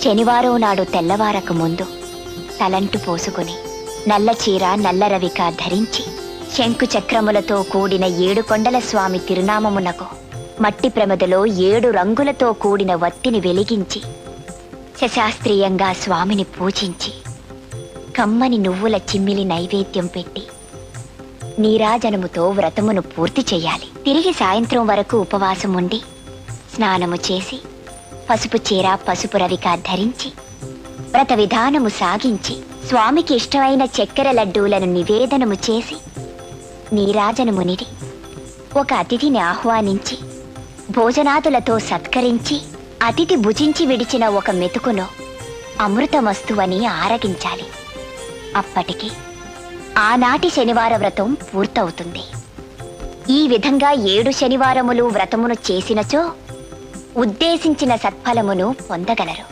శనివారం నాడు తెల్లవారక ముందు తలంటు పోసుకుని నల్ల చీర నల్ల రవిక ధరించి శంకు చక్రములతో కూడిన 7 కొండల స్వామి తిరునామమునకు మట్టి ప్రమిదలో 7 రంగులతో కూడిన వత్తిని వెలిగించి శశాస్త్రీయంగా స్వామిని పూజించి కమ్మని నువ్వుల చిమ్మిలి నైవేద్యం పెట్టి నీరాజనముతో వ్రతమును పూర్తి చెయ్యాలి. తిరిగి సాయంత్రం వరకు ఉపవాసం ఉండి స్నానము చేసి పసుపు చీర పసుపు రవిక ధరించి వ్రత విధానము సాగించి స్వామికి ఇష్టమైన చక్కెర లడ్డూలను నివేదనము చేసి నీరాజనమునిడి ఒక అతిథిని ఆహ్వానించి భోజనాదులతో సత్కరించి అతిథి భుజించి విడిచిన ఒక మెతుకును అమృతమస్తువని ఆరగించాలి. అప్పటికి ఆనాటి శనివార వ్రతం పూర్తవుతుంది. ఈ విధంగా 7 శనివారములు వ్రతమును చేసినచో ఉద్దేశించిన సత్ఫలమును పొందగలరు.